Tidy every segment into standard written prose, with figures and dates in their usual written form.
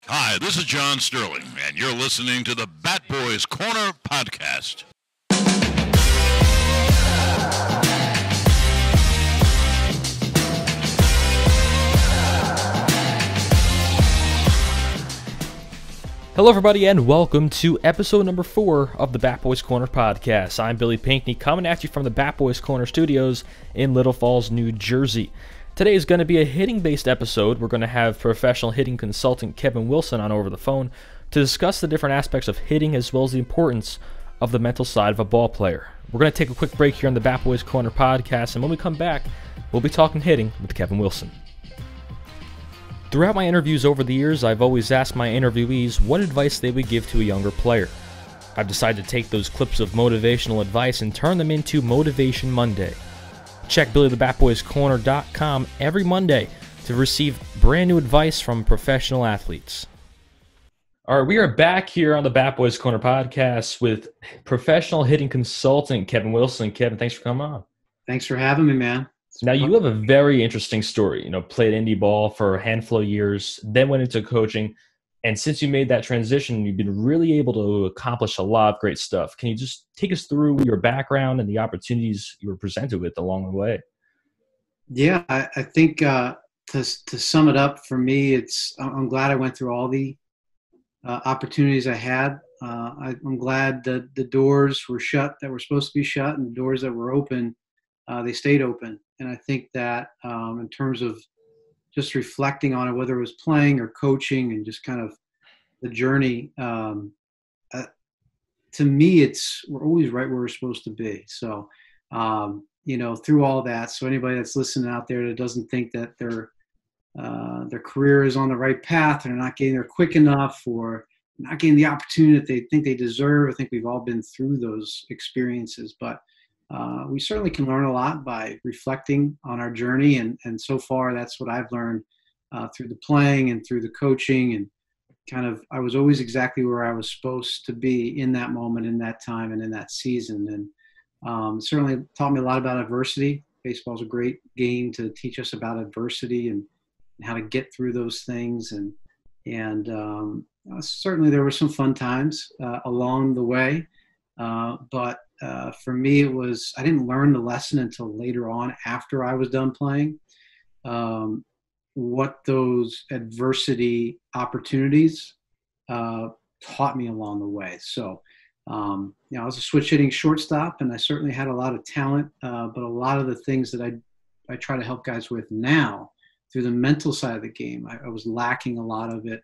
Hi, this is John Sterling, and you're listening to the Batboy's Corner podcast. Hello everybody and welcome to episode number 4 of the Batboys Corner podcast. I'm Billy Pinkney coming at you from the Batboys Corner studios in Little Falls, New Jersey. Today is going to be a hitting-based episode. We're going to have professional hitting consultant Kevin Wilson on over the phone to discuss the different aspects of hitting as well as the importance of the mental side of a ball player. We're going to take a quick break here on the Batboys Corner podcast, and when we come back, we'll be talking hitting with Kevin Wilson. Throughout my interviews over the years, I've always asked my interviewees what advice they would give to a younger player. I've decided to take those clips of motivational advice and turn them into Motivation Monday. Check BillyTheBatboysCorner.com every Monday to receive brand new advice from professional athletes. All right, we are back here on the Batboys Corner podcast with professional hitting consultant Kevin Wilson. Kevin, thanks for coming on. Thanks for having me, man. Now, you have a very interesting story. Played indie ball for a handful of years, then went into coaching. And since you made that transition, you've been really able to accomplish a lot of great stuff. Can you just take us through your background and the opportunities you were presented with along the way? Yeah, I think to sum it up for me, I'm glad I went through all the opportunities I had. I'm glad that the doors were shut that were supposed to be shut, and the doors that were open, they stayed open. And I think that in terms of just reflecting on it, whether it was playing or coaching and just kind of the journey, to me, we're always right where we're supposed to be. So, through all that, so anybody that's listening out there that doesn't think that their career is on the right path, or they're not getting there quick enough, or not getting the opportunity that they think they deserve, I think we've all been through those experiences. But we certainly can learn a lot by reflecting on our journey, and so far that's what I've learned through the playing and through the coaching, and kind of I was always exactly where I was supposed to be in that moment, in that time, and in that season. And certainly taught me a lot about adversity. Baseball is a great game to teach us about adversity and how to get through those things. And certainly there were some fun times along the way, but for me, I didn't learn the lesson until later on after I was done playing, what those adversity opportunities taught me along the way. So, I was a switch hitting shortstop, and I certainly had a lot of talent, but a lot of the things that I try to help guys with now through the mental side of the game, I was lacking a lot of it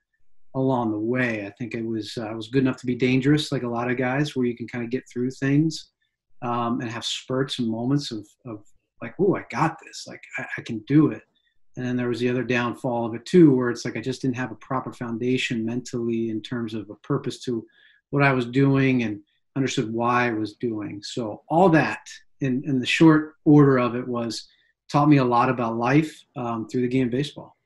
along the way. I think I was good enough to be dangerous, like a lot of guys, where you can kind of get through things and have spurts and moments of like, oh, I got this, like I can do it. And then there was the other downfall of it too, where it's like I just didn't have a proper foundation mentally in terms of a purpose to what I was doing and understood why I was doing. So all that in the short order of it taught me a lot about life through the game of baseball.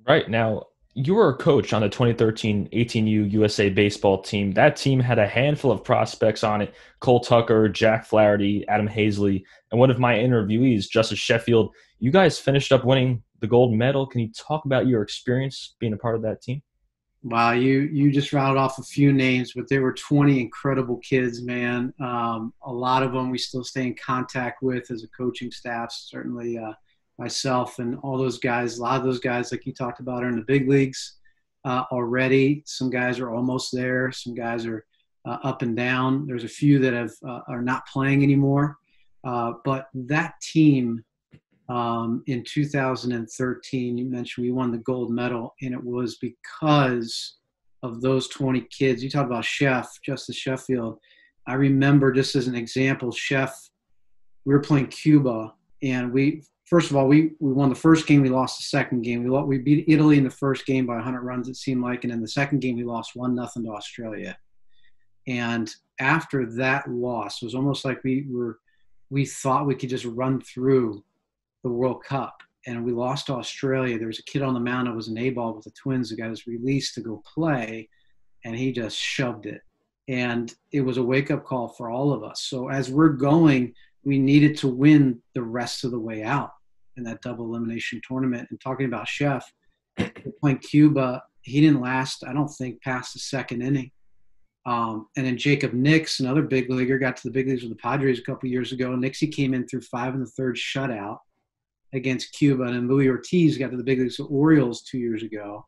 Right. Now, you were a coach on the 2013 18U USA baseball team. That team had a handful of prospects on it: Cole Tucker, Jack Flaherty, Adam Hazley, and one of my interviewees, Justice Sheffield. You guys finished up winning the gold medal. Can you talk about your experience being a part of that team? Wow, you just rattled off a few names, but there were 20 incredible kids, man. A lot of them we still stay in contact with as a coaching staff, certainly myself and all those guys. A lot of those guys, like you talked about, are in the big leagues already. Some guys are almost there. Some guys are up and down. There's a few that are not playing anymore. But that team in 2013, you mentioned we won the gold medal, and it was because of those 20 kids. You talk about Justice Sheffield. I remember, just as an example, we were playing Cuba, and first of all, we won the first game. We lost the second game. We beat Italy in the first game by 100 runs, it seemed like. And in the second game, we lost 1-0 to Australia. And after that loss, it was almost like we thought we could just run through the World Cup. And we lost to Australia. There was a kid on the mound that was an A-ball with the Twins who got his release to go play, and he just shoved it. And it was a wake-up call for all of us. So as we're going, we needed to win the rest of the way out in that double elimination tournament. And talking about Chef, playing Cuba, he didn't last, I don't think, past the second inning. And then Jacob Nix, another big leaguer, got to the big leagues with the Padres a couple years ago. Nixie came in through 5 1/3 shutout against Cuba, and then Louis Ortiz got to the big leagues with the Orioles 2 years ago.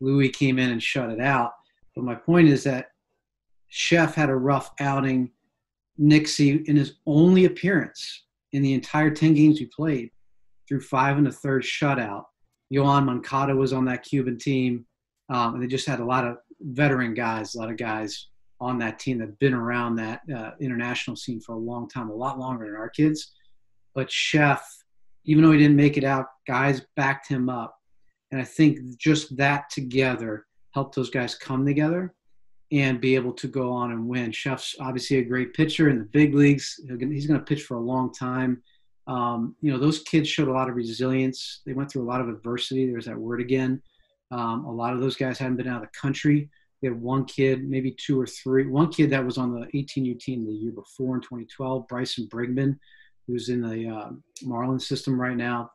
Louis came in and shut it out. But my point is that Chef had a rough outing. Nixie, in his only appearance in the entire 10 games he played, through 5 1/3 shutout. Yohan Moncada was on that Cuban team, and they just had a lot of veteran guys, a lot of guys on that team that have been around that international scene for a long time, a lot longer than our kids. But Chef, even though he didn't make it out, guys backed him up. And I think just that together helped those guys come together and be able to go on and win. Chef's obviously a great pitcher in the big leagues. He's going to pitch for a long time. Those kids showed a lot of resilience. They went through a lot of adversity. There's that word again. A lot of those guys hadn't been out of the country. We had one kid, maybe 2 or 3. One kid that was on the 18U team the year before in 2012, Bryson Brigman, who's in the Marlins system right now.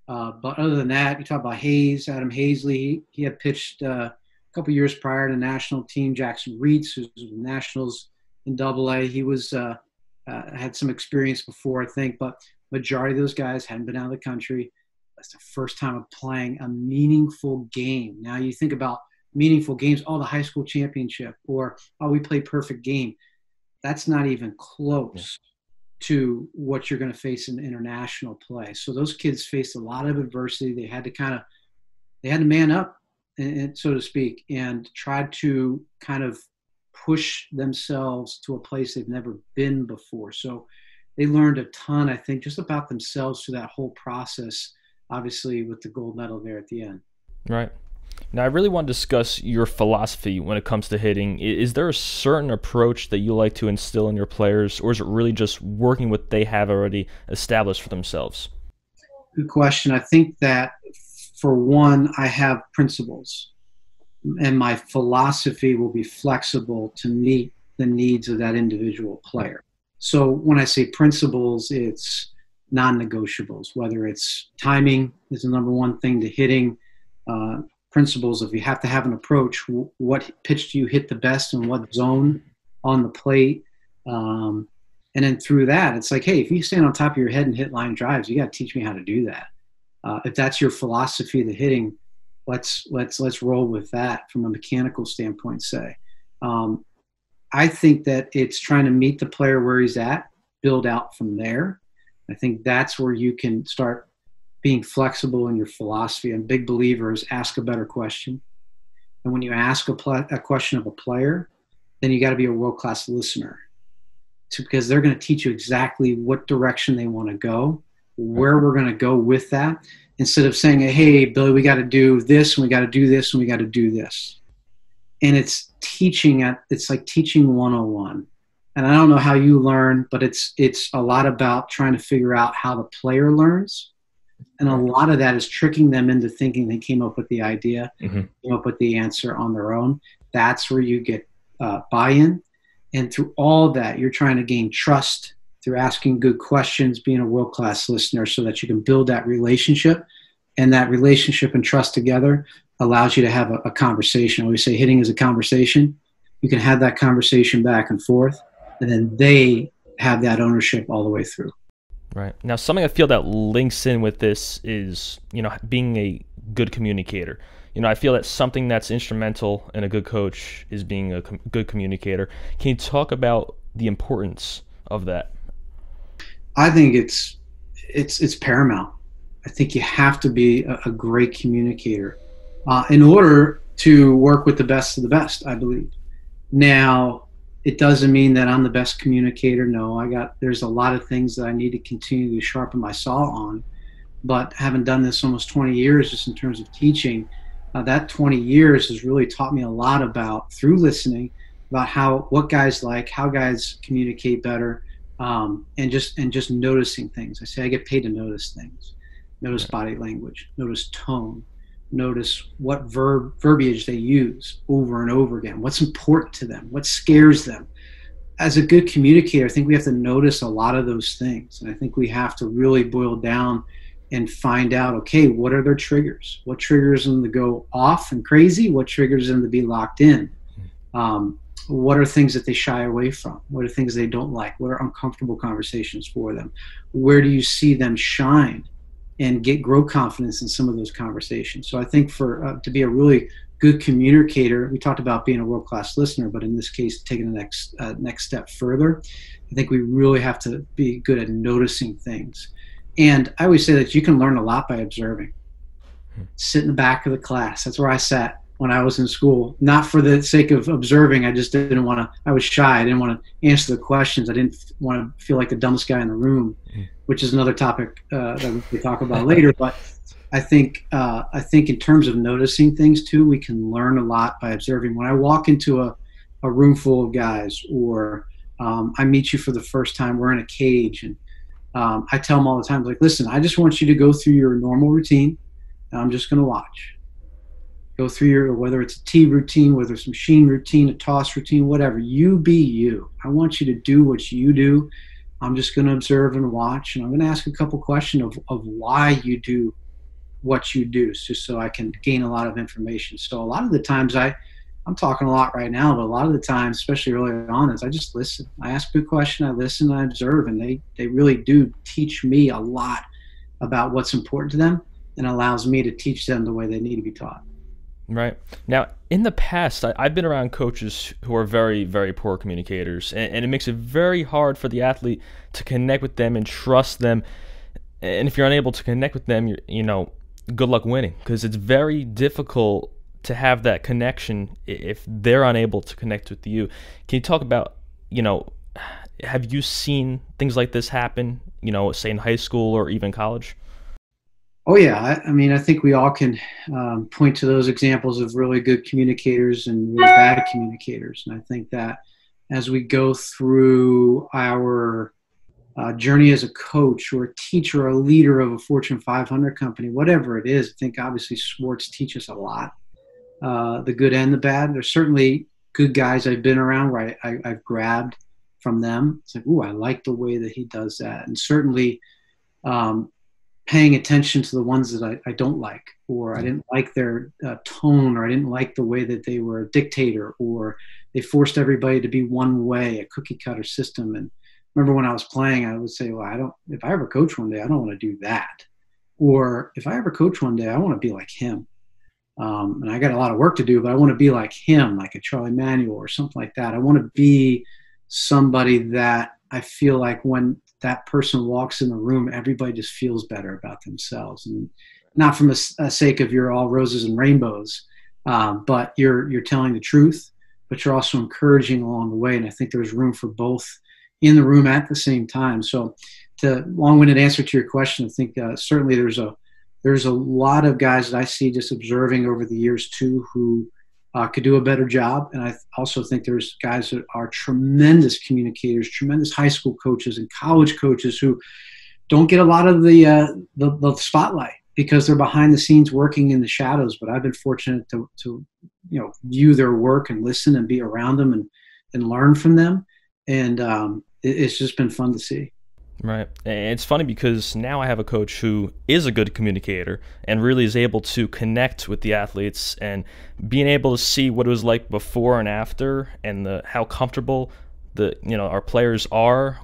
But other than that, you talk about Hayes, Adam Hazley. He had pitched a couple years prior to the national team. Jackson Reitz, who's with the Nationals in AA. He was had some experience before, I think, but majority of those guys hadn't been out of the country. That's the first time of playing a meaningful game. Now you think about meaningful games, the high school championship, or, we played perfect game. That's not even close to what you're going to face in international play. So those kids faced a lot of adversity. They had to man up, and so to speak, and try to kind of push themselves to a place they've never been before. So they learned a ton, I think, just about themselves through that whole process, obviously with the gold medal there at the end. Right. Now, I really want to discuss your philosophy when it comes to hitting. Is there a certain approach that you like to instill in your players, or is it really just working what they have already established for themselves? Good question. I think that, for one, I have principles, and my philosophy will be flexible to meet the needs of that individual player. So when I say principles, it's non-negotiables, whether it's timing is the number one thing to hitting, principles of you have to have an approach. What pitch do you hit the best and what zone on the plate? And then through that, it's like, hey, if you stand on top of your head and hit line drives, you got to teach me how to do that. If that's your philosophy of the hitting, let's roll with that from a mechanical standpoint, say. I think that it's trying to meet the player where he's at, build out from there. I think that's where you can start being flexible in your philosophy. I'm a big believer is ask a better question. And when you ask a question of a player, then you got to be a world-class listener, because they're going to teach you exactly what direction they want to go, where we're going to go with that, instead of saying, hey, Billy, we got to do this, and we got to do this, and we got to do this. And it's like teaching 101. And I don't know how you learn, but it's a lot about trying to figure out how the player learns. And a lot of that is tricking them into thinking they came up with the idea, came up with the answer on their own. That's where you get buy-in. And through all that, you're trying to gain trust through asking good questions, being a world-class listener, so that you can build that relationship. And that relationship and trust together allows you to have a conversation. I always say hitting is a conversation. You can have that conversation back and forth, and then they have that ownership all the way through. Right. Now, something I feel that links in with this is, being a good communicator. I feel that something that's instrumental in a good coach is being a good communicator. Can you talk about the importance of that? I think it's paramount. I think you have to be a great communicator in order to work with the best of the best, I believe. Now, it doesn't mean that I'm the best communicator. No, there's a lot of things that I need to continue to sharpen my saw on. But having done this almost 20 years just in terms of teaching, that 20 years has really taught me a lot about, through listening, about what guys like, how guys communicate better, and just noticing things. I say I get paid to notice things. Notice body language, notice tone, notice what verbiage they use over and over again, what's important to them, what scares them. As a good communicator, I think we have to notice a lot of those things. And I think we have to really boil down and find out, okay, what are their triggers? What triggers them to go off and crazy? What triggers them to be locked in? What are things that they shy away from? What are things they don't like? What are uncomfortable conversations for them? Where do you see them shine and grow confidence in some of those conversations? So I think for to be a really good communicator, we talked about being a world-class listener, but in this case, taking the next step further, I think we really have to be good at noticing things. And I always say that you can learn a lot by observing. Sit in the back of the class. That's where I sat when I was in school, not for the sake of observing. I just didn't want to, I was shy. I didn't want to answer the questions. I didn't want to feel like the dumbest guy in the room, which is another topic that we talk about later. But I think in terms of noticing things too, we can learn a lot by observing. When I walk into a room full of guys, or I meet you for the first time, we're in a cage, and I tell them all the time, like, listen, I just want you to go through your normal routine, and I'm just going to watch. Go through your, whether it's a tee routine, whether it's a machine routine, a toss routine, whatever. You be you. I want you to do what you do. I'm just going to observe and watch, and I'm going to ask a couple questions of why you do what you do, just so I can gain a lot of information. So a lot of the times I'm talking a lot right now, but a lot of the times, especially early on, is I just listen. I ask a good question, I listen, I observe, and they really do teach me a lot about what's important to them, and allows me to teach them the way they need to be taught. Right. Now, in the past, I've been around coaches who are very, very poor communicators, and it makes it very hard for the athlete to connect with them and trust them. And if you're unable to connect with them, good luck winning, because it's very difficult to have that connection if they're unable to connect with you. Can you talk about, have you seen things like this happen, say in high school or even college? Oh, yeah. I mean, I think we all can point to those examples of really good communicators and really bad communicators. And I think that as we go through our journey as a coach or a teacher or a leader of a Fortune 500 company, whatever it is, I think obviously sports teach us a lot, the good and the bad. There's certainly good guys I've been around where I've grabbed from them. It's like, ooh, I like the way that he does that. And certainly paying attention to the ones that I don't like, or I didn't like their tone, or I didn't like the way that they were a dictator, or they forced everybody to be one way, a cookie cutter system. And remember when I was playing, I would say, well, if I ever coach one day, I don't want to do that. Or if I ever coach one day, I want to be like him. And I got a lot of work to do, but I want to be like him, like a Charlie Manuel or something like that. I want to be somebody that I feel like when that person walks in the room, everybody just feels better about themselves. And not from a sake of you're all roses and rainbows, but you're telling the truth, but you're also encouraging along the way. And I think there's room for both in the room at the same time. So to long-winded answer to your question, I think certainly there's a lot of guys that I see just observing over the years too, who could do a better job. And I also think there's guys that are tremendous communicators, tremendous high school coaches and college coaches who don't get a lot of the spotlight because they're behind the scenes working in the shadows. But I've been fortunate to view their work and listen and be around them and learn from them. And it's just been fun to see. Right. And it's funny because now I have a coach who is a good communicator and really is able to connect with the athletes, and being able to see what it was like before and after, and how comfortable our players are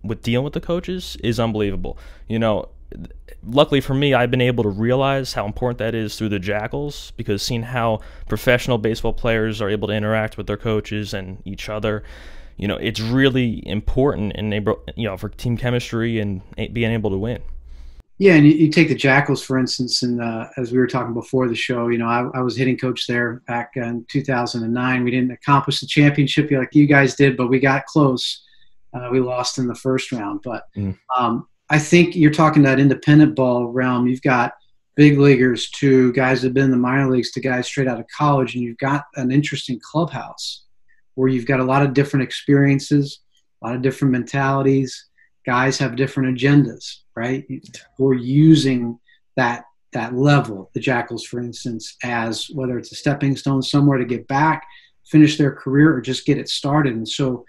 with dealing with the coaches is unbelievable. Luckily for me, I've been able to realize how important that is through the Jackals, because seeing how professional baseball players are able to interact with their coaches and each other, it's really important for team chemistry and being able to win. Yeah, and you take the Jackals, for instance, and as we were talking before the show, I was hitting coach there back in 2009. We didn't accomplish the championship like you guys did, but we got close. We lost in the first round. But I think you're talking that independent ball realm. You've got big leaguers to guys that have been in the minor leagues to guys straight out of college, and you've got an interesting clubhouse where you've got a lot of different experiences, a lot of different mentalities. Guys have different agendas, right? We're using that level, the Jackals, for instance, as whether it's a stepping stone somewhere to get back, finish their career, or just get it started. And so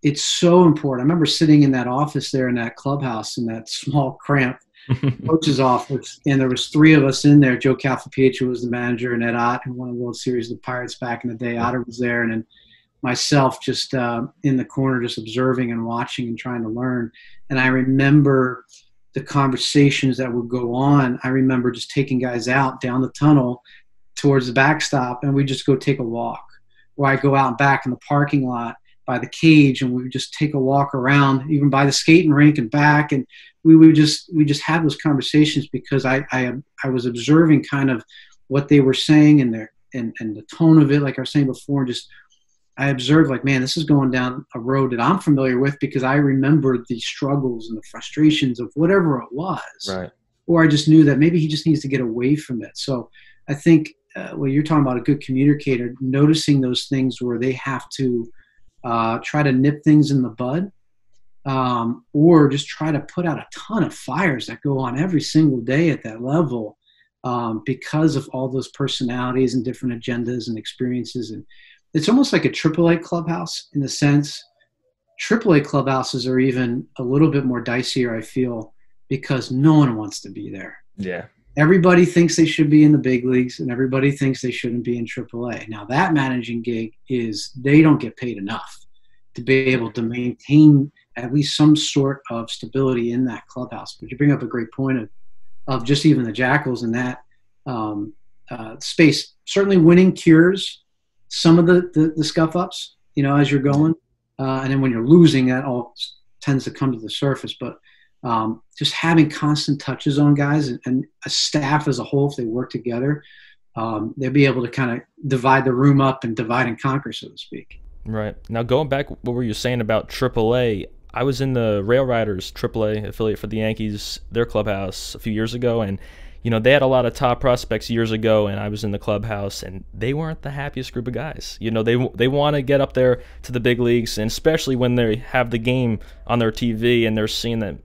it's so important. I remember sitting in that office there in that clubhouse in that small, cramped coach's office, and there was 3 of us in there. Joe Calfapietro was the manager, and Ed Ott, who won the World Series of the Pirates back in the day. Otter was there, and then myself just in the corner, just observing and watching and trying to learn. And I remember the conversations that would go on. I remember just taking guys out down the tunnel towards the backstop, and we just go take a walk. Or I go out back in the parking lot by the cage, and we would just take a walk around, even by the skating rink and back, and we just have those conversations because I was observing kind of what they were saying and the tone of it, like I was saying before, and just I observed like, man, this is going down a road that I'm familiar with because I remembered the struggles and the frustrations of whatever it was. Right. Or I just knew that maybe he just needs to get away from it. So I think when you're talking about a good communicator, noticing those things where they have to try to nip things in the bud, or just try to put out a ton of fires that go on every single day at that level because of all those personalities and different agendas and experiences. And it's almost like a AAA clubhouse in the sense AAA clubhouses are even a little bit more dicier, I feel, because no one wants to be there. Yeah. Everybody thinks they should be in the big leagues, and everybody thinks they shouldn't be in AAA. Now, that managing gig is they don't get paid enough to be able to maintain at least some sort of stability in that clubhouse. But you bring up a great point of just even the Jackals in that space. Certainly winning cures some of the scuff-ups, as you're going. And then when you're losing, that all tends to come to the surface. But just having constant touches on guys and a staff as a whole, if they work together, they'll be able to kind of divide the room up and divide and conquer, so to speak. Right. Now, going back, what were you saying about AAA? I was in the Rail Riders AAA affiliate for the Yankees, their clubhouse a few years ago, and they had a lot of top prospects years ago, and I was in the clubhouse, and they weren't the happiest group of guys. They want to get up there to the big leagues, and especially when they have the game on their TV and they're seeing that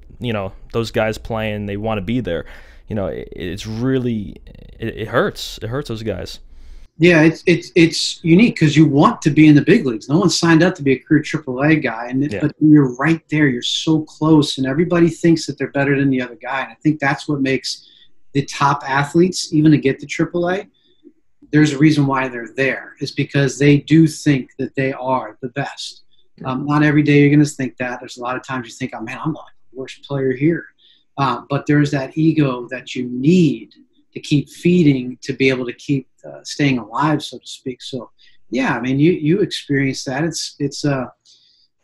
those guys playing, they want to be there. It's really it hurts. It hurts those guys. Yeah, it's unique because you want to be in the big leagues. No one signed up to be a career AAA guy, but you're right there. You're so close, and everybody thinks that they're better than the other guy. And I think that's what makes the top athletes, even to get to AAA, there's a reason why they're there. Is because they do think that they are the best. Not every day you're going to think that. There's a lot of times you think, oh, man, I'm the worst player here. But there's that ego that you need to keep feeding to be able to keep staying alive, so to speak. So, yeah, I mean, you experience that.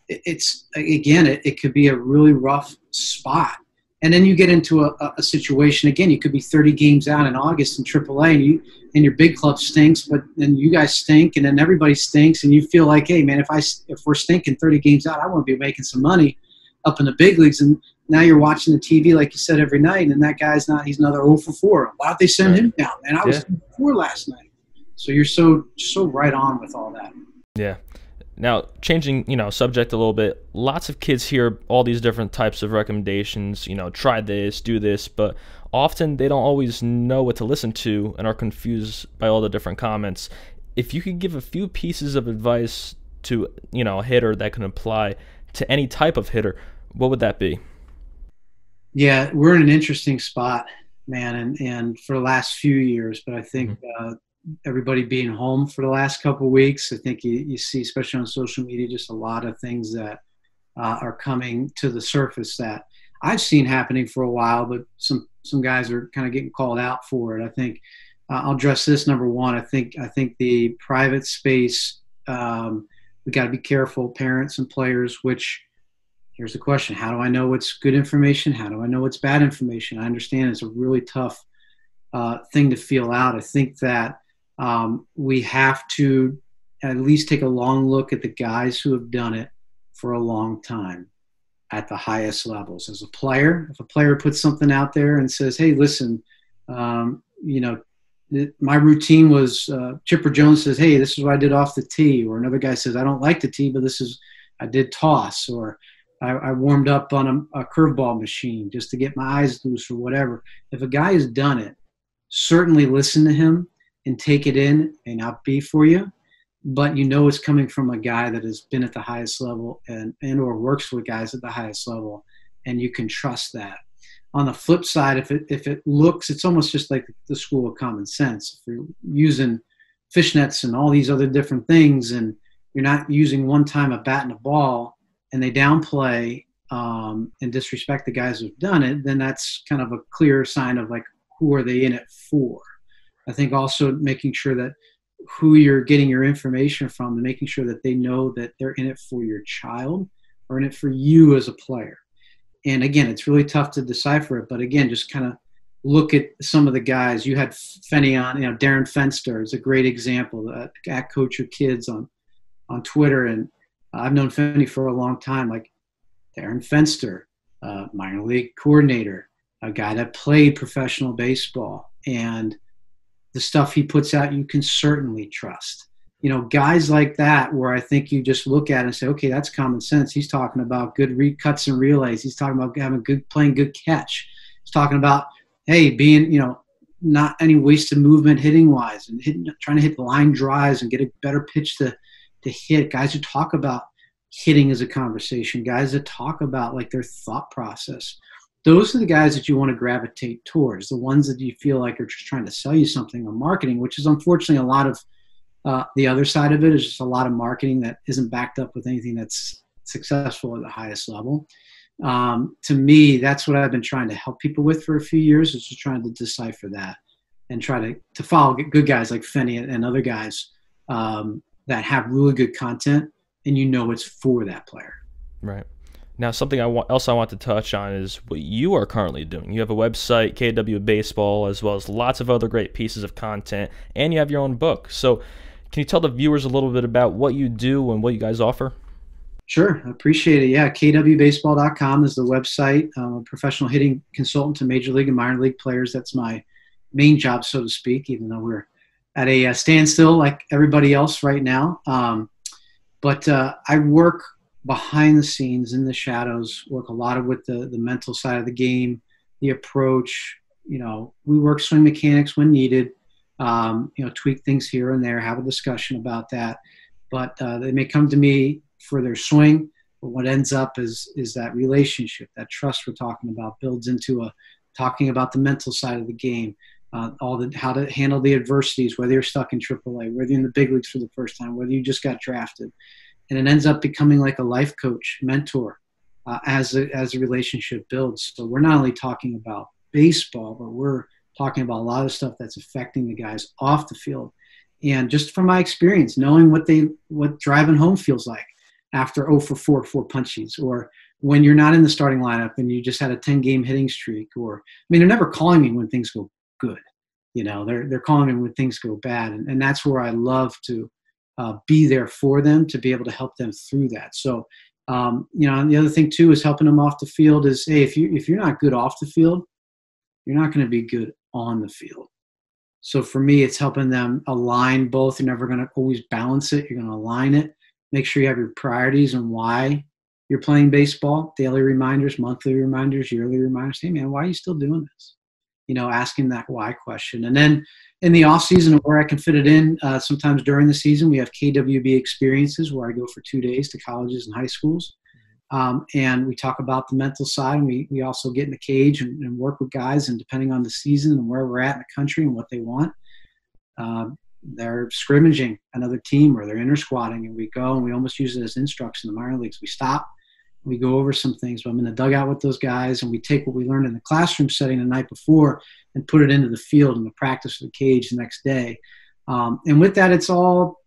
It could be a really rough spot. And then you get into a situation, again, you could be 30 games out in August in AAA and your big club stinks, but then you guys stink and then everybody stinks and you feel like, hey, man, if we're stinking 30 games out, I want to be making some money up in the big leagues. And now you're watching the TV, like you said, every night, and that guy's he's another 0 for 4. Why don't they send him down? And I was 0 for 4 last night. So you're so right on with all that. Yeah. Now, changing, subject a little bit, lots of kids hear all these different types of recommendations, try this, do this, but often they don't always know what to listen to and are confused by all the different comments. If you could give a few pieces of advice to, a hitter that can apply to any type of hitter, what would that be? Yeah, we're in an interesting spot, man, and for the last few years, but I think everybody being home for the last couple of weeks, I think you see, especially on social media, just a lot of things that are coming to the surface that I've seen happening for a while, but some guys are kind of getting called out for it. I think I'll address this. Number one, I think the private space, we got to be careful, parents and players, which here's the question. How do I know what's good information? How do I know what's bad information? I understand it's a really tough thing to feel out. I think that we have to at least take a long look at the guys who have done it for a long time at the highest levels. As a player, if a player puts something out there and says, hey, listen, my routine was Chipper Jones says, hey, this is what I did off the tee. Or another guy says, I don't like the tee, but I did toss. Or I warmed up on a curveball machine just to get my eyes loose or whatever. If a guy has done it, certainly listen to him and take it in. May not be for you, but it's coming from a guy that has been at the highest level and or works with guys at the highest level, and you can trust that. on the flip side, if it looks, it's almost just like the school of common sense. If you're using fishnets and all these other different things, and you're not using one time a bat and a ball, and they downplay and disrespect the guys who've done it, then that's kind of a clear sign of like, who are they in it for? I think also making sure that who you're getting your information from, and making sure that they know that they're in it for your child or in it for you as a player. And again, it's really tough to decipher it, but again, just kind of look at some of the guys. You had Fenny on, Darren Fenster is a great example, at Coach Your Kids on Twitter. And I've known Fenny for a long time, like Darren Fenster, minor league coordinator, a guy that played professional baseball, and the stuff he puts out, you can certainly trust. Guys like that, where I think you just look at it and say, okay, that's common sense. He's talking about good cuts and relays. He's talking about playing good catch. He's talking about, hey, being, not any wasted movement hitting wise, and trying to hit the line drives and get a better pitch to hit. Guys who talk about hitting as a conversation, guys that talk about like their thought process. Those are the guys that you want to gravitate towards, the ones that you feel like are just trying to sell you something on marketing, which is unfortunately a lot of the other side of it is just a lot of marketing that isn't backed up with anything that's successful at the highest level. To me, that's what I've been trying to help people with for a few years, is just trying to decipher that and try to follow good guys like Fenny and other guys that have really good content, and it's for that player. Right. Now, something else I want to touch on is what you are currently doing. You have a website, KW Baseball, as well as lots of other great pieces of content, and you have your own book. So can you tell the viewers a little bit about what you do and what you guys offer? Sure. I appreciate it. Yeah, kwbaseball.com is the website. I'm a professional hitting consultant to major league and minor league players. That's my main job, so to speak, even though we're at a standstill like everybody else right now. But I work behind the scenes, in the shadows, work a lot with the mental side of the game, the approach. We work swing mechanics when needed, tweak things here and there, have a discussion about that. But they may come to me for their swing, but what ends up is that relationship, that trust we're talking about, builds into talking about the mental side of the game, how to handle the adversities, whether you're stuck in AAA, whether you're in the big leagues for the first time, whether you just got drafted. And it ends up becoming like a life coach, mentor, as a relationship builds. So we're not only talking about baseball, but we're talking about a lot of stuff that's affecting the guys off the field. And just from my experience, knowing what driving home feels like after 0 for 4 punchies, or when you're not in the starting lineup and you just had a 10-game hitting streak, they're never calling me when things go good. They're calling me when things go bad. And that's where I love to be there for them, to be able to help them through that. So, and the other thing too is helping them off the field is, hey, if you're not good off the field, you're not going to be good on the field. So for me, it's helping them align both. You're never going to always balance it. You're going to align it. Make sure you have your priorities and why you're playing baseball, daily reminders, monthly reminders, yearly reminders. Hey man, why are you still doing this? Asking that why question. And then in the off season, where I can fit it in, sometimes during the season, we have KWB experiences where I go for 2 days to colleges and high schools. And we talk about the mental side. We also get in the cage and work with guys, and depending on the season and where we're at in the country and what they want, they're scrimmaging another team or they're inter-squatting, and we go and we almost use it as instruction in the minor leagues. We stop, we go over some things, but I'm in the dugout with those guys, and we take what we learned in the classroom setting the night before and put it into the field and the practice of the cage the next day. And with that, it's all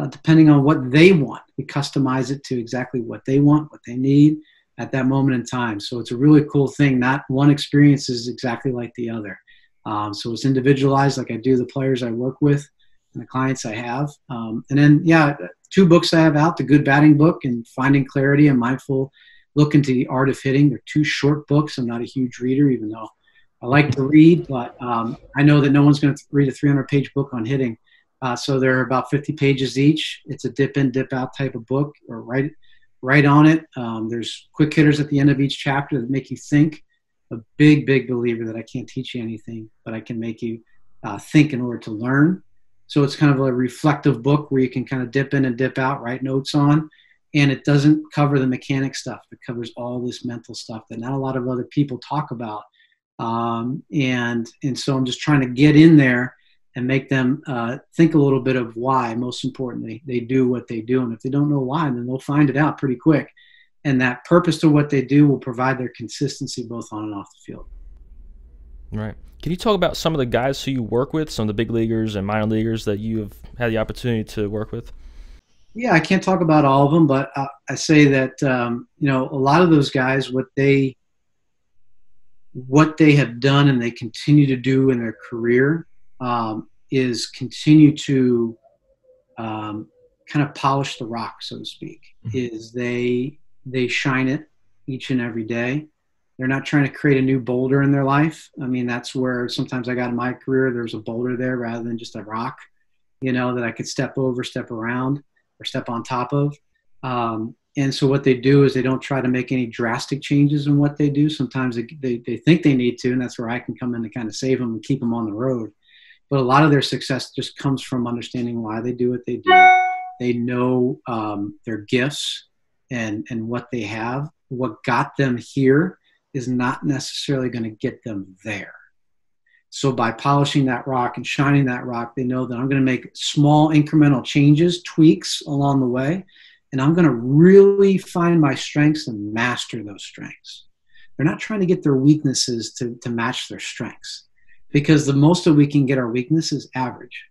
depending on what they want. We customize it to exactly what they want, what they need at that moment in time. So it's a really cool thing. Not one experience is exactly like the other. So it's individualized, like I do the players I work with and the clients I have. And then, 2 books I have out, the Good Batting book and Finding Clarity, a Mindful Look into the Art of Hitting. They're 2 short books. I'm not a huge reader, even though I like to read, but I know that no one's going to read a 300-page book on hitting. So they're about 50 pages each. It's a dip in, dip out type of book, or right on it. There's quick hitters at the end of each chapter that make you think. A big believer that I can't teach you anything, but I can make you think in order to learn. So it's kind of a reflective book where you can kind of dip in and dip out, write notes on. and it doesn't cover the mechanic stuff. It covers all this mental stuff that not a lot of other people talk about. And so I'm just trying to get in there and make them think a little bit of why, most importantly, they do what they do. And if they don't know why, then they'll find it out pretty quick. And that purpose to what they do will provide their consistency both on and off the field. Right. Can you talk about some of the guys who you work with, some of the big leaguers and minor leaguers that you have had the opportunity to work with? Yeah, I can't talk about all of them, but I say that, a lot of those guys, what they have done and they continue to do in their career is continue to kind of polish the rock, so to speak. Is they shine it each and every day. They're not trying to create a new boulder in their life. I mean, that's where sometimes I got in my career, there's a boulder there rather than just a rock, that I could step over, step around, or step on top of. And so what they do is they don't try to make any drastic changes in what they do. Sometimes they think they need to, and that's where I can come in to kind of save them and keep them on the road. But a lot of their success just comes from understanding why they do what they do. They know their gifts and what they have. What got them here is not necessarily going to get them there. So by polishing that rock and shining that rock, they know that I'm going to make small incremental changes, tweaks along the way, and I'm going to really find my strengths and master those strengths. They're not trying to get their weaknesses to match their strengths, because the most that we can get our weakness is average.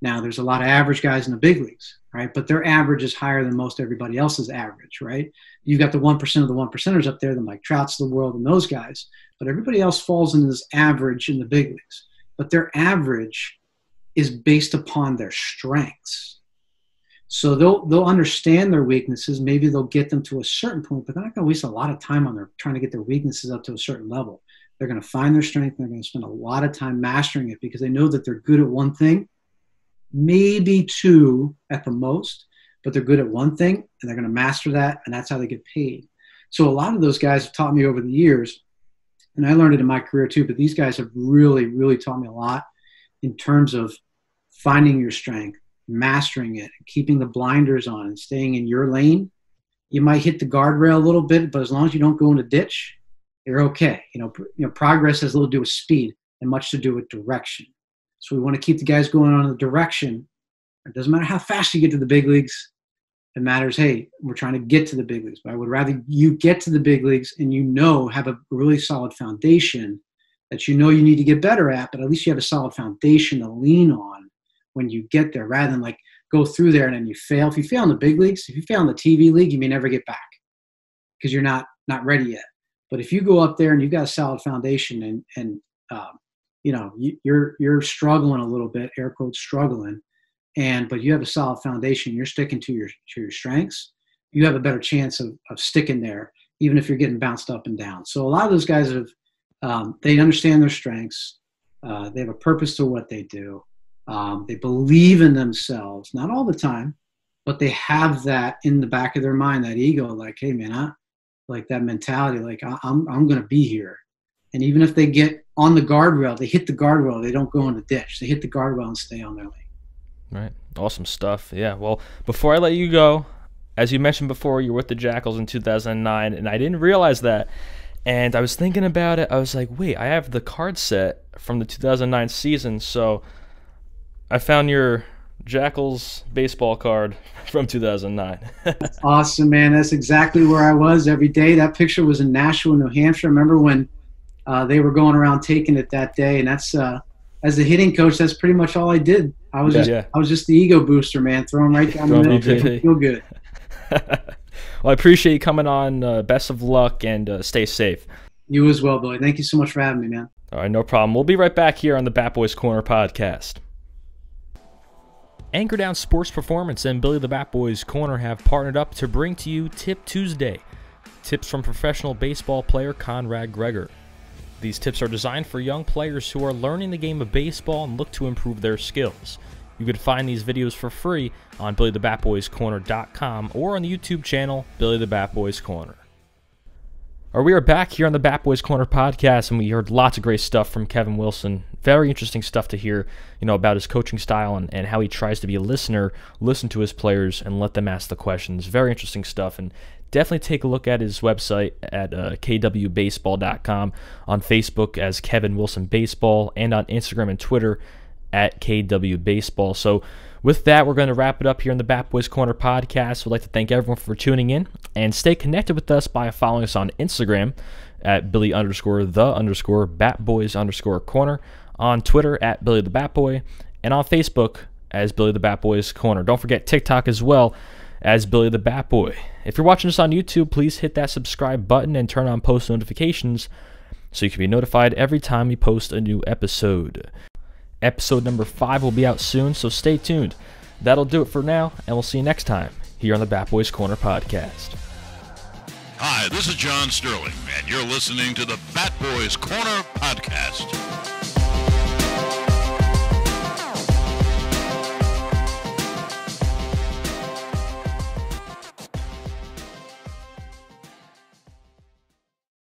Now, there's a lot of average guys in the big leagues, right? But their average is higher than most everybody else's average, right? You've got the 1% of the 1%ers up there, the Mike Trouts of the world and those guys. But everybody else falls into this average in the big leagues. But their average is based upon their strengths. So they'll understand their weaknesses. Maybe they'll get them to a certain point, but they're not going to waste a lot of time on trying to get their weaknesses up to a certain level. They're going to find their strength, and they're going to spend a lot of time mastering it because they know that they're good at one thing, maybe two at the most, but they're good at one thing, and they're going to master that, and that's how they get paid. So a lot of those guys have taught me over the years, and I learned it in my career too, but these guys have really, really taught me a lot in terms of finding your strength, mastering it, keeping the blinders on, and staying in your lane. You might hit the guardrail a little bit, but as long as you don't go in a ditch, you're okay. Progress has little to do with speed and much to do with direction. So we want to keep the guys going on in the direction. It doesn't matter how fast you get to the big leagues. It matters, hey, we're trying to get to the big leagues. But I would rather you get to the big leagues and have a really solid foundation that you need to get better at, but at least you have a solid foundation to lean on when you get there, rather than go through there and then you fail. If you fail in the big leagues, if you fail in the TV league, you may never get back because you're not ready yet. But if you go up there and you've got a solid foundation and you're struggling a little bit, air quotes struggling, but you have a solid foundation, you're sticking to your strengths, you have a better chance of sticking there, even if you're getting bounced up and down. So a lot of those guys they understand their strengths. They have a purpose to what they do. They believe in themselves, not all the time, but they have that in the back of their mind, that ego, hey man, that mentality, I'm going to be here. And even if they get on the guardrail, they hit the guardrail, they don't go in the ditch. They hit the guardrail and stay on their lane. Right. Awesome stuff. Yeah. Well, before I let you go, as you mentioned before, you're with the Jackals in 2009, and I didn't realize that. And I was thinking about it. I was like, wait, I have the card set from the 2009 season. So I found your Jackals baseball card from 2009. That's awesome, man. That's exactly where I was every day. That picture was in Nashua, New Hampshire. I remember when they were going around taking it that day, and that's as a hitting coach, that's pretty much all I did. I was just the ego booster, man, throwing right down the middle. Feel good. Well, I appreciate you coming on. Best of luck, and stay safe. You as well, Billy. Thank you so much for having me, man. All right, no problem. We'll be right back here on the Batboys Corner podcast. Anchor Down Sports Performance and Billy the Batboys Corner have partnered up to bring to you Tip Tuesday, tips from professional baseball player Conrad Gregor. These tips are designed for young players who are learning the game of baseball and look to improve their skills. You can find these videos for free on BillyTheBatBoysCorner.com or on the YouTube channel Billy the Batboys Corner. We are back here on the Bat Boys Corner podcast, and we heard lots of great stuff from Kevin Wilson. Very interesting stuff to hear, about his coaching style and how he tries to be a listener, listen to his players, and let them ask the questions. Very interesting stuff, and definitely take a look at his website at kwbaseball.com, on Facebook as Kevin Wilson Baseball, and on Instagram and Twitter at kwbaseball. So with that, we're going to wrap it up here in the Bat Boys Corner podcast. We'd like to thank everyone for tuning in, and stay connected with us by following us on Instagram at Billy_the_Batboys_corner, on Twitter at Billy the Batboy, and on Facebook as Billy the Batboys Corner. Don't forget TikTok as well as Billy the Batboy. If you're watching us on YouTube, please hit that subscribe button and turn on post notifications so you can be notified every time we post a new episode. Episode number 5 will be out soon, so stay tuned. That'll do it for now, and we'll see you next time here on the Bat Boys Corner podcast. Hi, this is John Sterling, and you're listening to the Bat Boys Corner podcast.